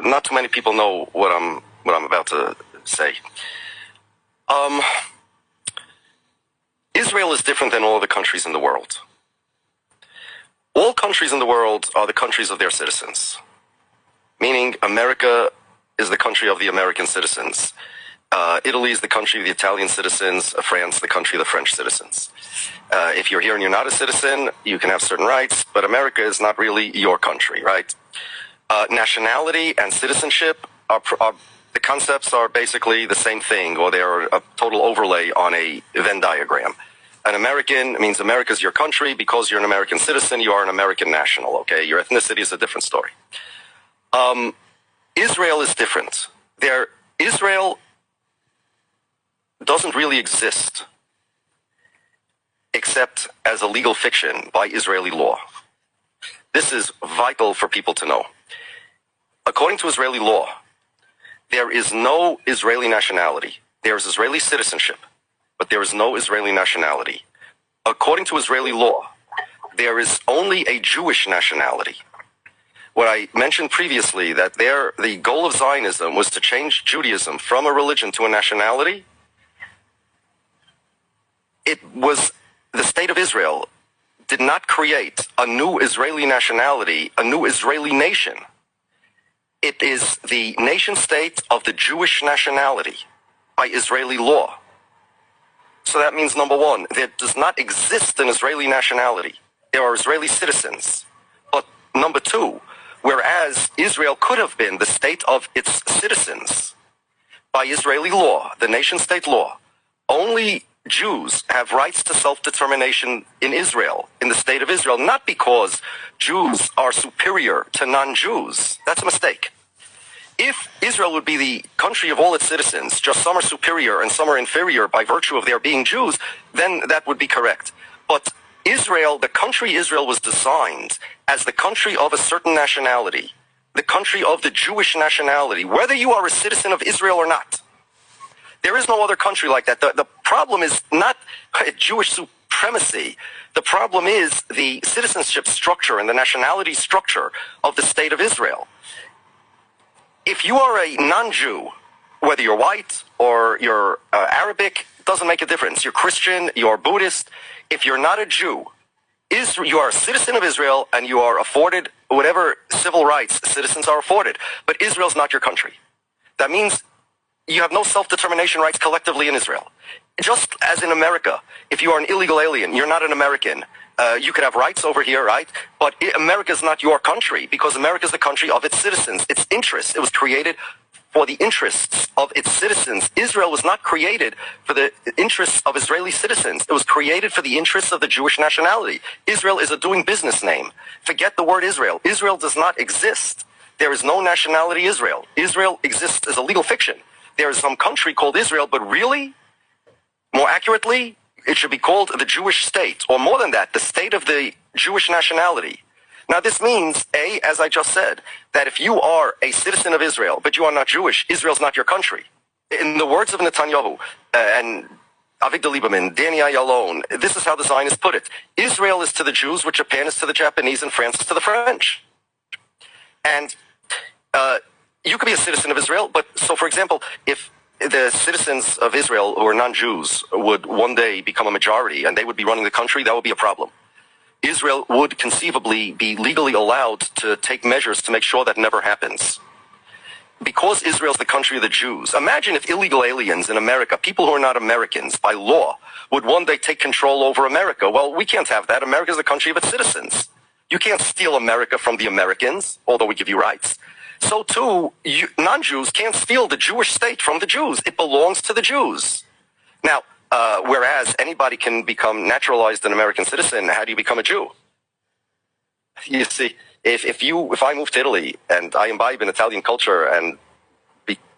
not too many people know what I'm about to say. Israel is different than all the countries in the world. All countries in the world are the countries of their citizens, meaning America is the country of the American citizens. Italy is the country of the Italian citizens, France the country of the French citizens. If you're here and you're not a citizen, you can have certain rights, but America is not really your country, right? Nationality and citizenship the concepts are basically the same thing, or they are a total overlay on a Venn diagram. An American means America's your country. Because you're an American citizen, you are an American national, okay? Your ethnicity is a different story. Israel is different. Israel doesn't really exist except as a legal fiction by Israeli law. This is vital for people to know. According to Israeli law, there is no Israeli nationality. There is Israeli citizenship, but there is no Israeli nationality. According to Israeli law, there is only a Jewish nationality. What I mentioned previously, that the goal of Zionism was to change Judaism from a religion to a nationality. It was the state of Israel did not create a new Israeli nationality, a new Israeli nation. It is the nation state of the Jewish nationality by Israeli law. So that means, number one, there does not exist an Israeli nationality. There are Israeli citizens. But number two, whereas Israel could have been the state of its citizens by Israeli law, the nation state law, only Jews have rights to self-determination in Israel, in the state of Israel, not because Jews are superior to non-Jews. That's a mistake. If Israel would be the country of all its citizens, just some are superior and some are inferior by virtue of their being Jews, then that would be correct. But Israel, the country Israel, was designed as the country of a certain nationality, the country of the Jewish nationality, whether you are a citizen of Israel or not. There is no other country like that. The problem is not Jewish supremacy. The problem is the citizenship structure and the nationality structure of the state of Israel. If you are a non-Jew, whether you're white or you're Arabic, doesn't make a difference. You're Christian, you're Buddhist. If you're not a Jew, you are a citizen of Israel and you are afforded whatever civil rights citizens are afforded. But Israel's not your country. That means you have no self-determination rights collectively in Israel. Just as in America, if you are an illegal alien, you're not an American. You could have rights over here, right? But America is not your country because America is the country of its citizens, its interests. It was created for the interests of its citizens. Israel was not created for the interests of Israeli citizens. It was created for the interests of the Jewish nationality. Israel is a doing business name. Forget the word Israel. Israel does not exist. There is no nationality Israel. Israel exists as a legal fiction. There is some country called Israel, but really, more accurately, it should be called the Jewish state, or more than that, the state of the Jewish nationality. Now this means, as I just said, that if you are a citizen of Israel, but you are not Jewish, Israel's not your country. In the words of Netanyahu and Avigdor Lieberman, Danny Ayalon, this is how the Zionists put it. Israel is to the Jews what Japan is to the Japanese and France is to the French. And you could be a citizen of Israel, but so for example, if the citizens of Israel who are non-Jews would one day become a majority and they would be running the country, that would be a problem. Israel would conceivably be legally allowed to take measures to make sure that never happens. Because Israel's the country of the Jews, imagine if illegal aliens in America, people who are not Americans by law, would one day take control over America. Well, we can't have that. America is the country of its citizens. You can't steal America from the Americans, although we give you rights. So too, non-Jews can't steal the Jewish state from the Jews. It belongs to the Jews. Now, whereas anybody can become naturalized an American citizen, how do you become a Jew? You see, if I move to Italy and I imbibe in Italian culture and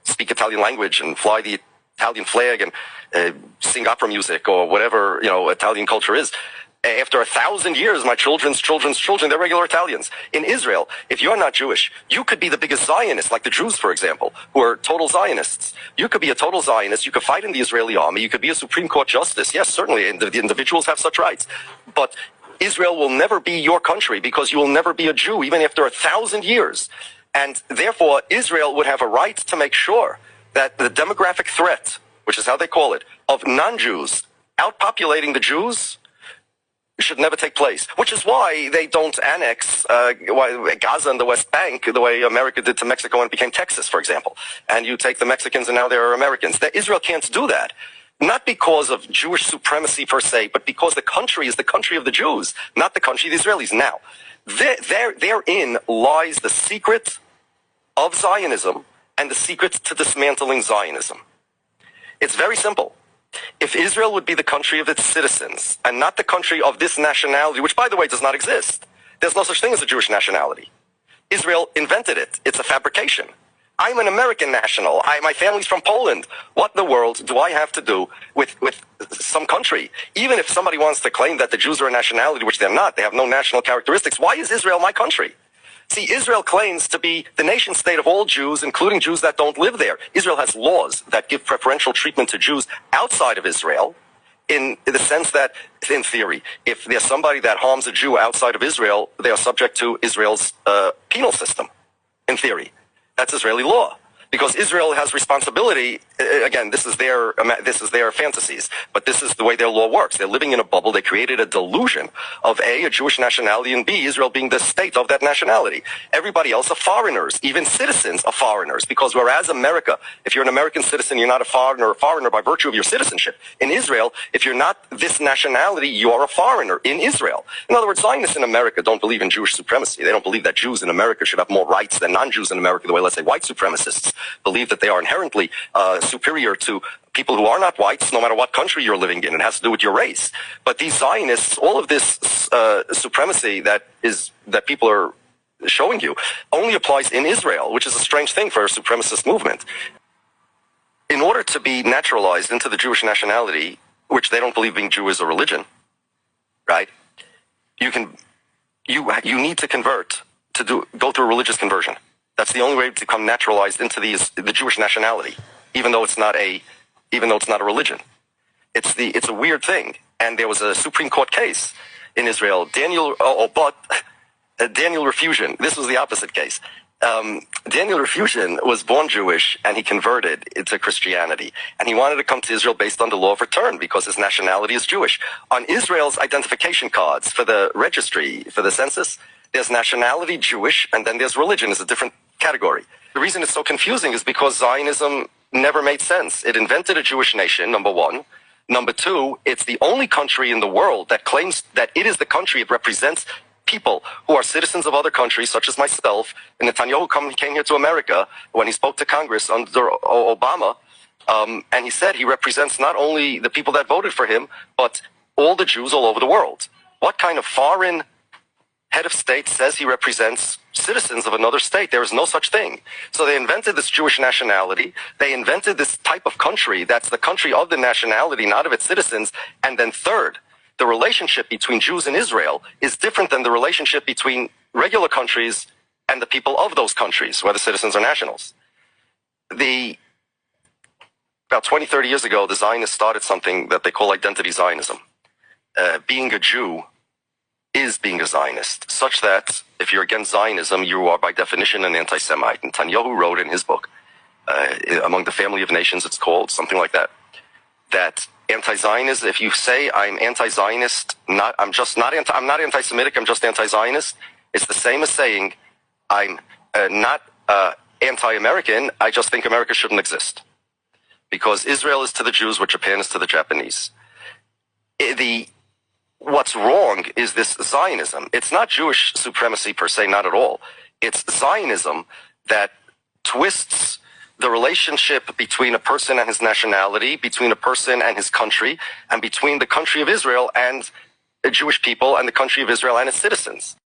speak Italian language and fly the Italian flag and sing opera music or whatever, Italian culture is, after 1,000 years, my children's children's children, they're regular Italians. In Israel, if you're not Jewish, you could be the biggest Zionist, like the Jews, for example, who are total Zionists. You could be a total Zionist. You could fight in the Israeli army. You could be a Supreme Court justice. Yes, certainly, the individuals have such rights. But Israel will never be your country because you will never be a Jew, even after 1,000 years. And therefore, Israel would have a right to make sure that the demographic threat, which is how they call it, of non-Jews outpopulating the Jews should never take place, which is why they don't annex Gaza and the West Bank the way America did to Mexico when it became Texas, for example. And you take the Mexicans and now they're Americans. Israel can't do that. Not because of Jewish supremacy per se, but because the country is the country of the Jews, not the country of the Israelis. Now, therein lies the secret of Zionism and the secret to dismantling Zionism. It's very simple. If Israel would be the country of its citizens and not the country of this nationality, which, by the way, does not exist. There's no such thing as a Jewish nationality. Israel invented it. It's a fabrication. I'm an American national. My family's from Poland. What in the world do I have to do with some country? Even if somebody wants to claim that the Jews are a nationality, which they're not, they have no national characteristics, why is Israel my country? See, Israel claims to be the nation state of all Jews, including Jews that don't live there. Israel has laws that give preferential treatment to Jews outside of Israel, in the sense that, in theory, if there's somebody that harms a Jew outside of Israel, they are subject to Israel's penal system, in theory. That's Israeli law. Because Israel has responsibility, again, this is their fantasies, but this is the way their law works. They're living in a bubble. They created a delusion of A, a Jewish nationality, and B, Israel being the state of that nationality. Everybody else are foreigners. Even citizens are foreigners. Because whereas America, if you're an American citizen, you're not a foreigner by virtue of your citizenship. In Israel, if you're not this nationality, you are a foreigner in Israel. In other words, Zionists in America don't believe in Jewish supremacy. They don't believe that Jews in America should have more rights than non-Jews in America, the way, let's say, white supremacists believe that they are inherently superior to people who are not whites, no matter what country you're living in. It has to do with your race. But these Zionists, all of this supremacy that people are showing you, only applies in Israel, which is a strange thing for a supremacist movement. In order to be naturalized into the Jewish nationality, which they don't believe being Jew is a religion, right? You need to convert go through a religious conversion. That's the only way to become naturalized into the Jewish nationality, even though it's not a religion. It's a weird thing. And there was a Supreme Court case in Israel. Daniel Refusion. This was the opposite case. Daniel Refusion was born Jewish and he converted into Christianity. And he wanted to come to Israel based on the law of return because his nationality is Jewish. On Israel's identification cards for the registry, for the census, there's nationality Jewish and then there's religion as a different category. The reason it's so confusing is because Zionism never made sense. It invented a Jewish nation, number one. Number two, it's the only country in the world that claims that it is the country. It represents people who are citizens of other countries, such as myself. And Netanyahu came here to America when he spoke to Congress under Obama, and he said he represents not only the people that voted for him, but all the Jews all over the world. What kind of foreign head of state says he represents citizens of another state? There is no such thing. So they invented this Jewish nationality. They invented this type of country that's the country of the nationality, not of its citizens. And then third, the relationship between Jews and Israel is different than the relationship between regular countries and the people of those countries, whether citizens or nationals. About 20, 30 years ago, the Zionists started something that they call identity Zionism. Being a Jew is being a Zionist, such that if you're against Zionism, you are by definition an anti-Semite. And Netanyahu wrote in his book, Among the Family of Nations, it's called, something like that, that anti-Zionist, if you say I'm anti-Zionist, I'm not anti-Semitic, I'm just anti-Zionist, it's the same as saying I'm not anti-American, I just think America shouldn't exist. Because Israel is to the Jews what Japan is to the Japanese. What's wrong is this Zionism. It's not Jewish supremacy per se, not at all. It's Zionism that twists the relationship between a person and his nationality, between a person and his country, and between the country of Israel and the Jewish people and the country of Israel and its citizens.